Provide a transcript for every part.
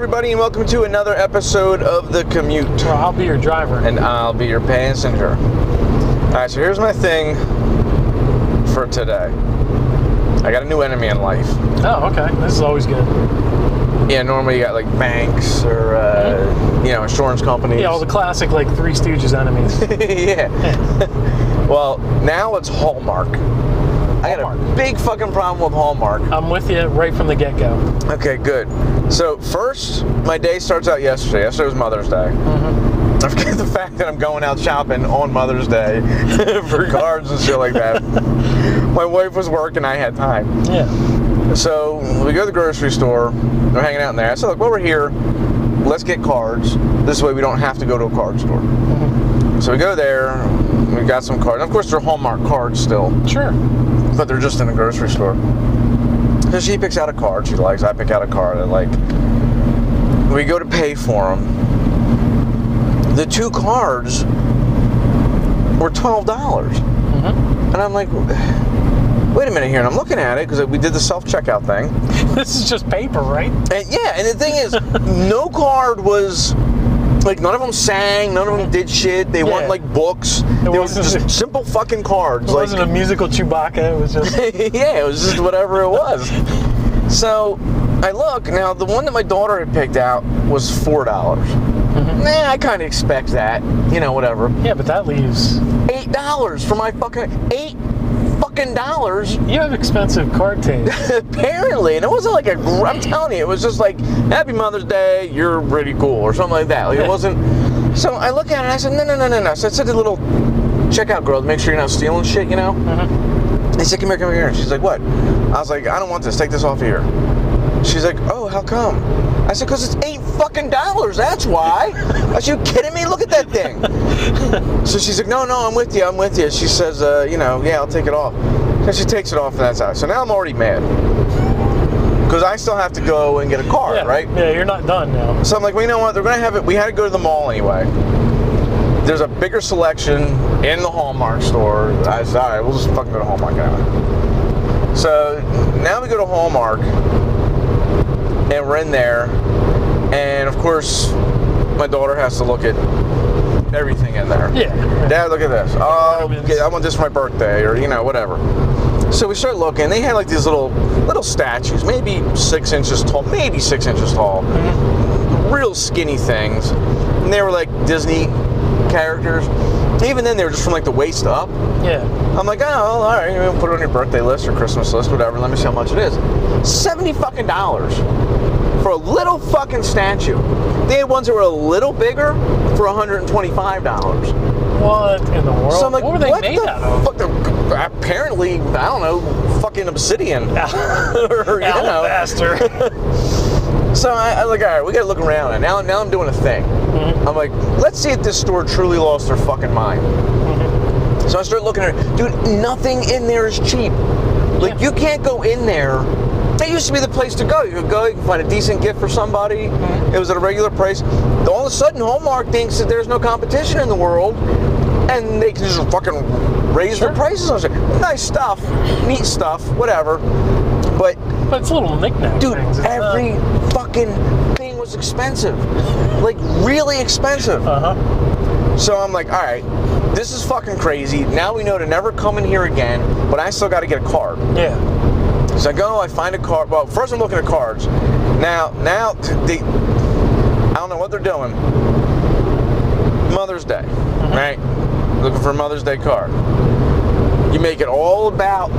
everybody, and welcome to another episode of The Commute. Well, I'll be your driver. And I'll be your passenger. Alright, so here's my thing for today. I got a new enemy in life. Oh, okay. This is always good. Yeah, normally you got like banks or, insurance companies. Yeah, all the classic like Three Stooges enemies. Yeah. Well, now it's HALLMARK. I got a big fucking problem with HALLMARK. I'm with you right from the get-go. Okay, good. So first, my day starts out yesterday. Yesterday was Mother's Day. Mm-hmm. I forget the fact that I'm going out shopping on Mother's Day for cards and shit like that. My wife was working, I had time. Yeah. So we go to the grocery store. We're hanging out in there. I said, look, while we're here, let's get cards. This way we don't have to go to a card store. Mm-hmm. So we go there. We got some cards. And of course, they're HALLMARK cards still. Sure. But they're just in the grocery store. So she picks out a card she likes. I pick out a card I like. We go to pay for them. The two cards were $12. Mm-hmm. And I'm like, wait a minute here. And I'm looking at it because we did the self-checkout thing. This is just paper, right? And yeah, and the thing is, no card was... Like, none of them sang, none of them did shit. They weren't, like, books. They were just simple fucking cards. It wasn't a musical Chewbacca. It was just... Yeah, it was just whatever it was. So, I look. Now, the one that my daughter had picked out was $4. Mm-hmm. Nah, I kind of expect that. You know, whatever. Yeah, but that leaves... $8 for my fucking... $8 fucking dollars. You have expensive card taste. Apparently, and it wasn't like I'm telling you, it was just like, Happy Mother's Day, you're pretty cool, or something like that. Like, it wasn't. So I look at it and I said, no. So I said to the little checkout girl, make sure you're not stealing shit, you know? Mm-hmm. I said, come here. And she's like, what? I was like, I don't want this, take this off of here. She's like, oh, how come? I said, because it's $8 fucking dollars, that's why. Are you kidding me? Look at that thing. So she's like, no, I'm with you. She says, yeah, I'll take it off. And she takes it off and that's out. So now I'm already mad. Because I still have to go and get a card, right? Yeah, you're not done now. So I'm like, well, you know what? They're going to have it. We had to go to the mall anyway. There's a bigger selection in the HALLMARK store. I said, all right, we'll just fucking go to HALLMARK anyway. So now we go to HALLMARK. And we're in there, and of course, my daughter has to look at everything in there. Yeah. Dad, look at this. Oh, I want this for my birthday, or whatever. So we start looking. They had like these little statues, maybe 6 inches tall, Mm-hmm. Real skinny things, and they were like Disney characters. Even then, they were just from like the waist up. Yeah. I'm like, oh, all right, put it on your birthday list or Christmas list, whatever. Let me see how much it is. $70 fucking dollars for a little fucking statue. They had ones that were a little bigger for $125. What in the world? So I'm like, what were they made out of? Apparently, I don't know, fucking obsidian. Or, Alabaster. So I was like, all right, we gotta look around. And now I'm doing a thing. Mm-hmm. I'm like, let's see if this store truly lost their fucking mind. Mm-hmm. So I start looking at it. Dude, nothing in there is cheap. Like, you can't go in there. That used to be the place to go. You could go, you can find a decent gift for somebody. Mm-hmm. It was at a regular price. All of a sudden, HALLMARK thinks that there's no competition in the world, and they can just fucking raise their prices on shit. Nice stuff, neat stuff, whatever. But it's a little knick-knack. Dude, every fucking thing was expensive. Like, really expensive. Uh-huh. So I'm like, all right, this is fucking crazy. Now we know to never come in here again, but I still got to get a card. Yeah. So I find a card. Well, first I'm looking at cards. Now, I don't know what they're doing. Mother's Day, right? Looking for a Mother's Day card. You make it all about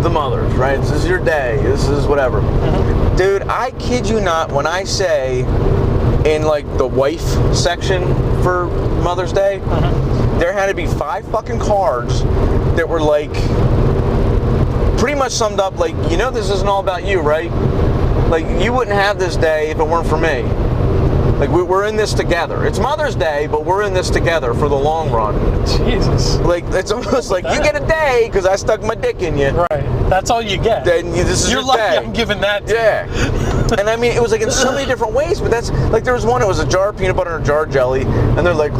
the mothers, right? This is your day. This is whatever. Mm-hmm. Dude, I kid you not when I say in like the wife section for Mother's Day, there had to be 5 fucking cards that were like pretty much summed up like, this isn't all about you, right? Like, you wouldn't have this day if it weren't for me. Like, we're in this together. It's Mother's Day, but we're in this together for the long run. Jesus. Like, it's almost like you get a day because I stuck my dick in you. Right. That's all you get. Then this is You're your lucky day. I'm giving that to you. And I mean, it was like in so many different ways, but that's, like, there was one, it was a jar of peanut butter and a jar of jelly, and they're like,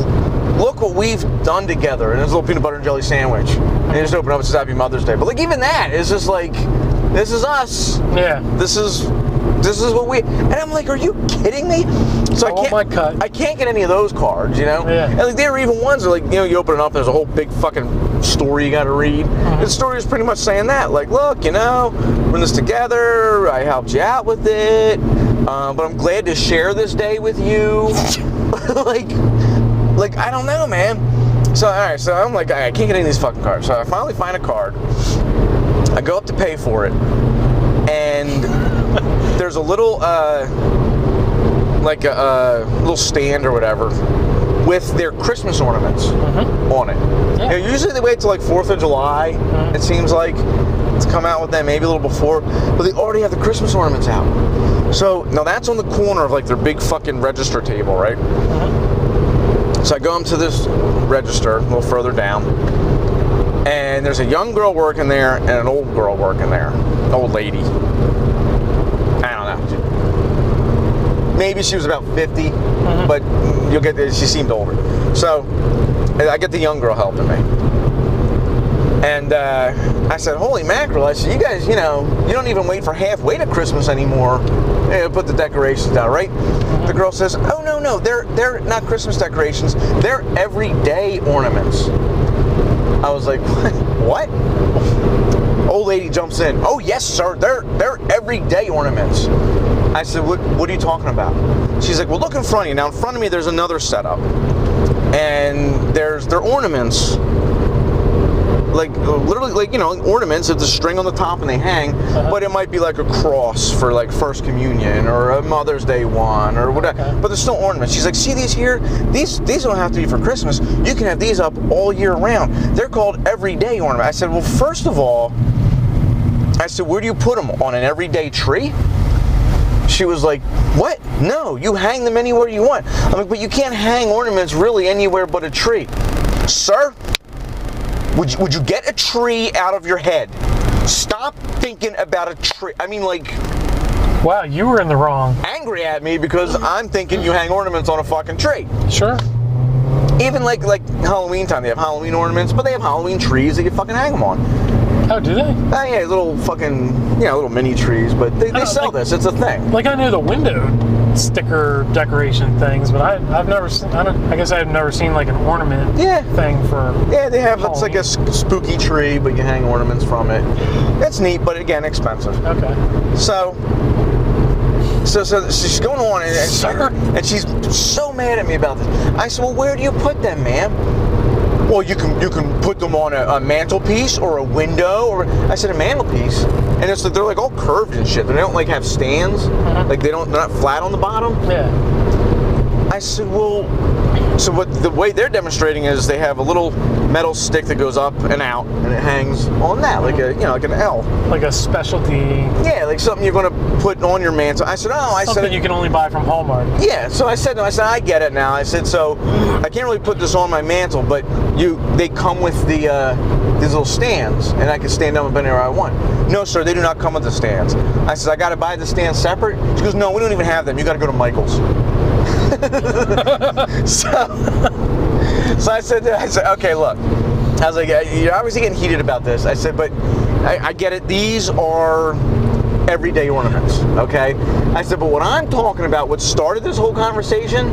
look what we've done together. And there's a little peanut butter and jelly sandwich. And you just open it up, it says Happy Mother's Day. But like, even that is just like, this is us. Yeah. This is this is what we, and I'm like, are you kidding me? So I can't get any of those cards, you know? Yeah. And like, there are even ones that, like, you know, you open it up, there's a whole big fucking story you got to read. The story is pretty much saying that, like, look, you know, we're in this together, I helped you out with it, but I'm glad to share this day with you. like, I don't know, man. So, all right, so I'm like, I can't get any of these fucking cards. So I finally find a card. I go up to pay for it, and there's a little, like a little stand or whatever with their Christmas ornaments on it. Yeah. You know, usually they wait till like 4th of July, it seems like, to come out with them, maybe a little before, but they already have the Christmas ornaments out. So, now that's on the corner of like their big fucking register table, right? So I go into this register a little further down, and there's a young girl working there and an old girl working there. Old lady. I don't know. Maybe she was about 50, but you'll get this, she seemed older. So I get the young girl helping me. And I said, holy mackerel, I said, you guys, you know, you don't even wait for halfway to Christmas anymore. Put the decorations down, right? The girl says, oh, no, they're not Christmas decorations. They're everyday ornaments. I was like, what? Old lady jumps in. Oh, yes, sir, they're everyday ornaments. I said, what are you talking about? She's like, well, look in front of you. Now, in front of me, there's another setup. And they're ornaments. Like, literally, like, you know, ornaments, it's a string on the top and they hang, but it might be like a cross for like First Communion or a Mother's Day one or whatever, but they're still ornaments. She's like, see these here? These don't have to be for Christmas. You can have these up all year round. They're called everyday ornaments. I said, well, first of all, I said, where do you put them? On an everyday tree? She was like, what? No, you hang them anywhere you want. I'm like, but you can't hang ornaments really anywhere but a tree. Sir? Would you get a tree out of your head? Stop thinking about a tree. I mean, like... Wow, you were in the wrong. Angry at me because I'm thinking you hang ornaments on a fucking tree. Sure. Even like Halloween time, they have Halloween ornaments, but they have Halloween trees that you fucking hang them on. Oh, do they? Yeah, little fucking, you know, little mini trees, but they sell this. It's a thing. Like, I know the window sticker decoration things, but I've never seen, I guess I've never seen like an ornament thing for they have, Halloween. It's like a spooky tree, but you hang ornaments from it. It's neat, but again, expensive. Okay. So she's going on, and she's so mad at me about this. I said, well, where do you put them, ma'am? Well, you can put them on a mantelpiece or a window, or I said a mantelpiece, and it's like they're like all curved and shit. They don't like have stands, like they're not flat on the bottom. Yeah. I said, well, so what the way they're demonstrating is they have a little metal stick that goes up and out, and it hangs on that, like a, you know, like an L. Like a specialty. Yeah, like something you're going to put on your mantle. I said, something you can only buy from Hallmark. Yeah, so I said, I get it now. I said, so I can't really put this on my mantle, but they come with the these little stands, and I can stand up anywhere I want. No, sir, they do not come with the stands. I said, I got to buy the stands separate? She goes, no, we don't even have them. You got to go to Michael's. So I said, okay, look. I was like, you're obviously getting heated about this. I said, but I get it. These are everyday ornaments, okay? I said, but what I'm talking about, what started this whole conversation,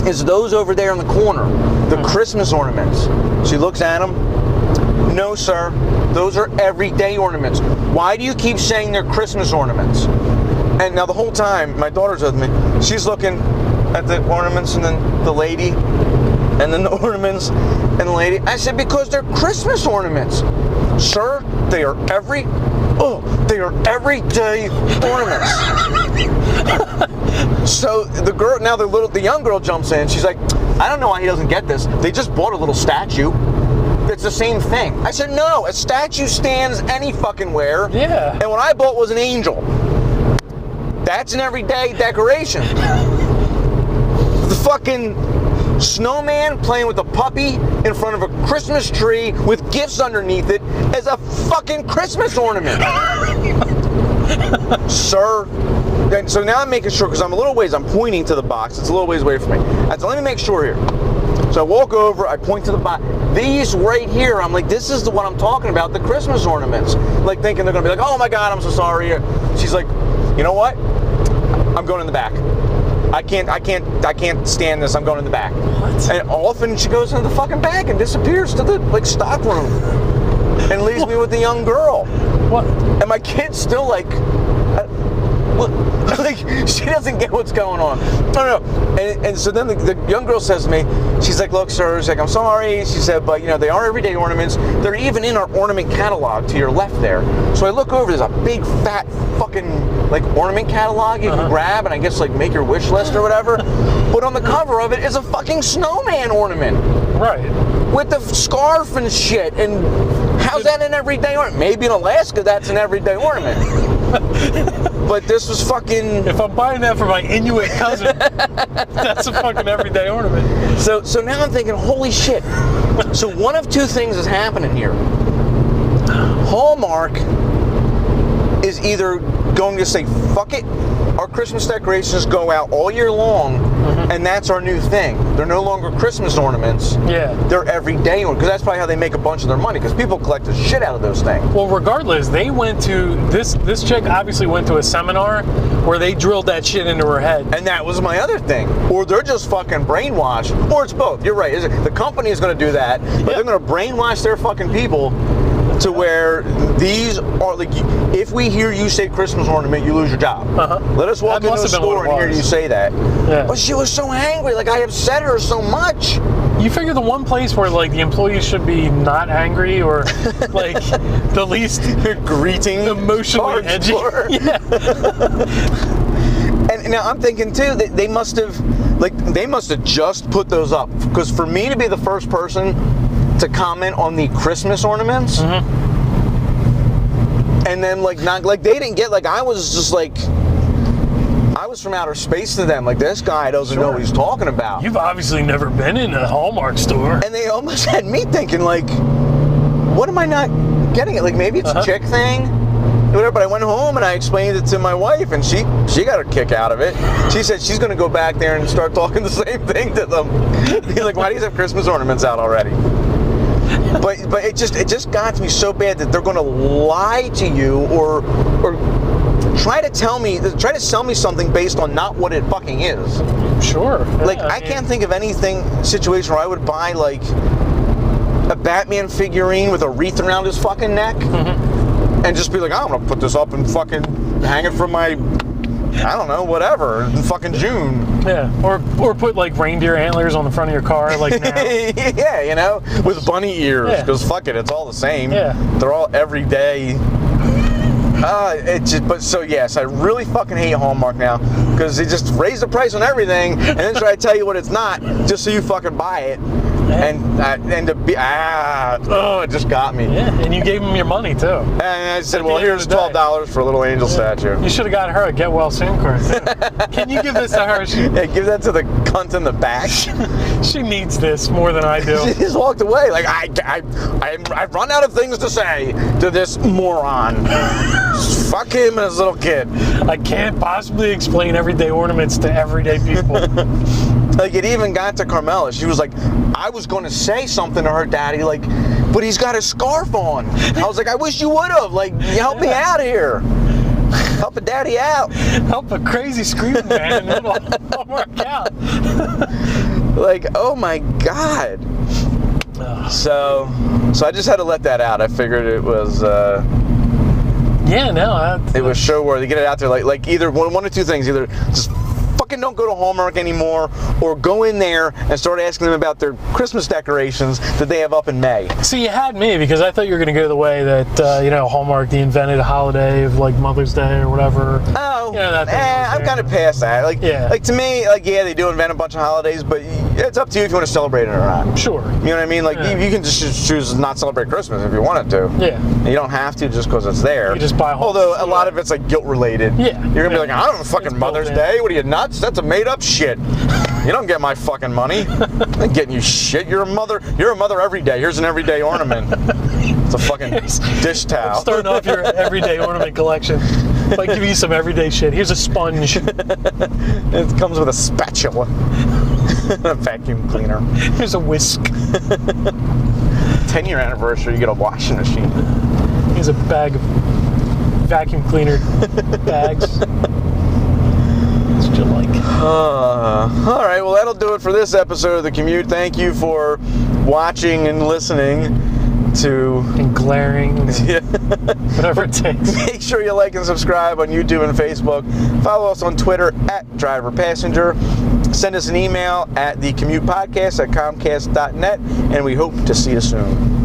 is those over there in the corner, the Christmas ornaments. She looks at them. No, sir. Those are everyday ornaments. Why do you keep saying they're Christmas ornaments? And now the whole time, my daughter's with me. She's looking at the ornaments and then the lady, and then the ornaments and the lady. I said, because they're Christmas ornaments. Sir, they are everyday ornaments. So the young girl jumps in. She's like, I don't know why he doesn't get this. They just bought a little statue. It's the same thing. I said, no, a statue stands any fucking where. Yeah. And what I bought was an angel. That's an everyday decoration. The fucking snowman playing with a puppy in front of a Christmas tree with gifts underneath it is a fucking Christmas ornament. Sir. And so now I'm making sure, because I'm pointing to the box. It's a little ways away from me. I said, let me make sure here. So I walk over, I point to the box. These right here, I'm like, this is what I'm talking about, the Christmas ornaments. Like thinking they're going to be like, oh my God, I'm so sorry. She's like, you know what? I'm going in the back. I can't stand this. I'm going in the back. What? And often she goes into the fucking back and disappears to the stock room and leaves me with the young girl. What? And my kid's still like, like she doesn't get what's going on. No. And so then the young girl says to me, she's like, look, sir, she's like, I'm sorry. She said, but they are everyday ornaments. They're even in our ornament catalog to your left there. So I look over, there's a big fat fucking like ornament catalog you can grab and I guess like make your wish list or whatever. But on the cover of it is a fucking snowman ornament. Right. With the scarf and shit. And how's that an everyday ornament? Maybe in Alaska that's an everyday ornament. But this was fucking... If I'm buying that for my Inuit cousin, that's a fucking everyday ornament. So now I'm thinking, holy shit. So one of two things is happening here. Hallmark is either going to say, fuck it, our Christmas decorations go out all year long, and that's our new thing. They're no longer Christmas ornaments. Yeah. They're everyday ornaments, because that's probably how they make a bunch of their money, because people collect the shit out of those things. Well, regardless, they went to, this chick obviously went to a seminar where they drilled that shit into her head. And that was my other thing. Or they're just fucking brainwashed, or it's both. You're right. The company is going to do that, but they're going to brainwash their fucking people to where these are like, if we hear you say Christmas ornament, you lose your job. Let us walk into a store and hear you say that. Yeah. But she was so angry, like I upset her so much. You figure the one place where like the employees should be not angry or like the least greeting, emotionally edgy. Yeah. And now I'm thinking too that they must have just put those up, because for me to be the first person to comment on the Christmas ornaments, and then like not like they didn't get, like I was just like, I was from outer space to them. Like, this guy doesn't know what he's talking about. You've obviously never been in a Hallmark store. And they almost had me thinking like, what am I not getting it? Like maybe it's a chick thing. Whatever, but I went home and I explained it to my wife, and she got a kick out of it. She said she's going to go back there and start talking the same thing to them. Be like, why do you have Christmas ornaments out already? But it just got to me so bad that they're going to lie to you or try to sell me something based on not what it fucking is. Sure. Like I can't think of anything situation where I would buy like a Batman figurine with a wreath around his fucking neck. And just be like, I'm gonna put this up and fucking hang it from my, I don't know, whatever, in fucking June. Yeah, or put like reindeer antlers on the front of your car, like now. Yeah, with bunny ears, because fuck it, it's all the same. Yeah, they're all everyday. So yes, I really fucking hate Hallmark now, because they just raise the price on everything and then try to tell you what it's not, just so you fucking buy it. And to be it just got me. Yeah, and you gave him your money too. And I said, well, here's $12 for a little angel statue. You should have got her a get well soon card too. Can you give this to her? Give that to the cunt in the back. She needs this more than I do. She just walked away. Like I've run out of things to say to this moron. Fuck him and his little kid. I can't possibly explain everyday ornaments to everyday people. Like, it even got to Carmela. She was like, I was going to say something to her daddy, like, but he's got his scarf on. I was like, I wish you would have. Like, help me out here. Help a daddy out. Help a crazy screaming man, and it'll work out. Like, oh my God. So I just had to let that out. I figured it was... it was show worthy. Get it out there, like either one of two things. Either just fucking don't go to Hallmark anymore, or go in there and start asking them about their Christmas decorations that they have up in May. See, you had me, because I thought you were going to go the way that Hallmark, the invented holiday of like Mother's Day or whatever. Oh, I'm kind of past that. Like to me, they do invent a bunch of holidays, but it's up to you if you want to celebrate it or not. Sure. You know what I mean? Like you can just choose to not celebrate Christmas if you wanted to. Yeah. You don't have to just because it's there. You just buy. Although a lot of it's like guilt related. Yeah. You're gonna be like, I don't know, fucking Mother's Day. What are you, nuts? That's a made up shit. You don't get my fucking money. I'm not getting you shit. You're a mother every day. Here's an everyday ornament. It's a fucking dish towel. I'm starting off your everyday ornament collection. If I give you some everyday shit, here's a sponge. It comes with a spatula. A vacuum cleaner. Here's a whisk. 10-year anniversary, you get a washing machine. Here's a bag of vacuum cleaner bags. That's what you like. All right, well, that'll do it for this episode of The Commute. Thank you for watching and listening to... And glaring. And Yeah. whatever it takes. Make sure you like and subscribe on YouTube and Facebook. Follow us on Twitter @DriverPassenger. Send us an email at thecommutepodcast@comcast.net, and we hope to see you soon.